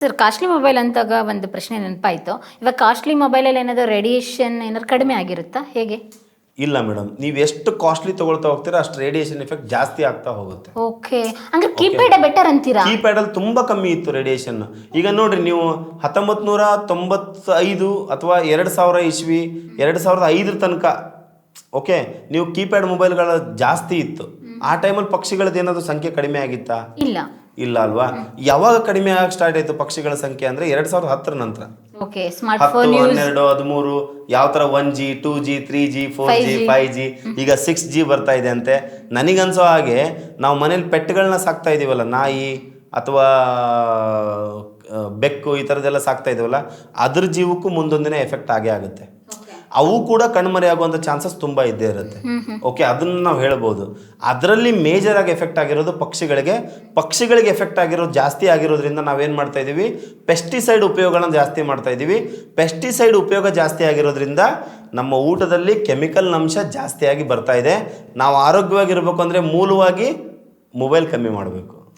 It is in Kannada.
ಸರ್ ಕಾಸ್ಟ್ಲಿ ಮೊಬೈಲ್ ಅಂತಾಗ ಒಂದು ಪ್ರಶ್ನೆ ನೆನಪಾಯಿತು. ಇವಾಗ ಕಾಸ್ಟ್ಲಿ ಮೊಬೈಲಲ್ಲಿ ಏನಾದರೂ ರೇಡಿಯೇಷನ್ ಏನಾದ್ರು ಕಡಿಮೆ ಆಗಿರುತ್ತಾ ಹೇಗೆ? ಇಲ್ಲ ಮೇಡಮ್, ನೀವು ಎಷ್ಟು ಕಾಸ್ಟ್ಲಿ ತೊಗೊಳ್ತಾ ಹೋಗ್ತೀರಾ ಅಷ್ಟು ರೇಡಿಯೇಷನ್ ಎಫೆಕ್ಟ್ ಜಾಸ್ತಿ ಆಗ್ತಾ ಹೋಗುತ್ತೆ. ಓಕೆ, ಅಂದ್ರೆ ಕೀಪ್ಯಾಡ್ ಬೆಟರ್ ಅಂತೀರಾ? ಕೀಪ್ಯಾಡಲ್ಲಿ ತುಂಬ ಕಮ್ಮಿ ಇತ್ತು ರೇಡಿಯೇಷನ್. ಈಗ ನೋಡ್ರಿ, ನೀವು 1995 ಅಥವಾ 2000 ಇಸ್ವಿ 2005 ತನಕ ಓಕೆ, ನೀವು ಕೀಪ್ಯಾಡ್ ಮೊಬೈಲ್ಗಳ ಜಾಸ್ತಿ ಇತ್ತು. ಆ ಟೈಮಲ್ಲಿ ಪಕ್ಷಿಗಳದ್ದು ಏನಾದರೂ ಸಂಖ್ಯೆ ಕಡಿಮೆ ಆಗಿತ್ತಾ? ಇಲ್ಲ ಇಲ್ಲ ಅಲ್ವಾ? ಯಾವಾಗ ಕಡಿಮೆ ಆಗಕ್ಕೆ ಸ್ಟಾರ್ಟ್ ಆಯಿತು ಪಕ್ಷಿಗಳ ಸಂಖ್ಯೆ ಅಂದರೆ 2010 ನಂತರ. ಓಕೆ, 10, ಸ್ಮಾರ್ಟ್ಫೋನ್ 12, 13 ಯಾವ ಥರ 1G 2G 3G 4G 5G ಈಗ 6G ಬರ್ತಾ ಇದೆ ಅಂತೆ. ನನಗನ್ಸೋ ಹಾಗೆ ನಾವು ಮನೇಲಿ ಪೆಟ್ಗಳನ್ನ ಸಾಕ್ತಾ ಇದೀವಲ್ಲ, ನಾಯಿ ಅಥವಾ ಬೆಕ್ಕು ಈ ಥರದ್ದೆಲ್ಲ ಸಾಕ್ತಾ ಇದೀವಲ್ಲ, ಅದ್ರ ಜೀವಕ್ಕೂ ಮುಂದೊಂದಿನ ಎಫೆಕ್ಟ್ ಆಗೇ ಆಗುತ್ತೆ. ಅವು ಕೂಡ ಕಣ್ಮರೆ ಆಗುವಂಥ ಚಾನ್ಸಸ್ ತುಂಬ ಇದ್ದೇ ಇರುತ್ತೆ. ಓಕೆ, ಅದನ್ನು ನಾವು ಹೇಳ್ಬೋದು. ಅದರಲ್ಲಿ ಮೇಜರ್ ಆಗಿ ಎಫೆಕ್ಟ್ ಆಗಿರೋದು ಪಕ್ಷಿಗಳಿಗೆ ಎಫೆಕ್ಟ್ ಆಗಿರೋದು ಜಾಸ್ತಿ ಆಗಿರೋದ್ರಿಂದ ನಾವೇನು ಮಾಡ್ತಾ ಇದ್ದೀವಿ, ಪೆಸ್ಟಿಸೈಡ್ ಉಪಯೋಗನ ಜಾಸ್ತಿ ಮಾಡ್ತಾ ಇದ್ದೀವಿ. ಪೆಸ್ಟಿಸೈಡ್ ಉಪಯೋಗ ಜಾಸ್ತಿ ಆಗಿರೋದ್ರಿಂದ ನಮ್ಮ ಊಟದಲ್ಲಿ ಕೆಮಿಕಲ್ ಅಂಶ ಜಾಸ್ತಿಯಾಗಿ ಬರ್ತಾ ಇದೆ. ನಾವು ಆರೋಗ್ಯವಾಗಿರ್ಬೇಕು ಅಂದರೆ ಮೂಲವಾಗಿ ಮೊಬೈಲ್ ಕಮ್ಮಿ ಮಾಡಬೇಕು.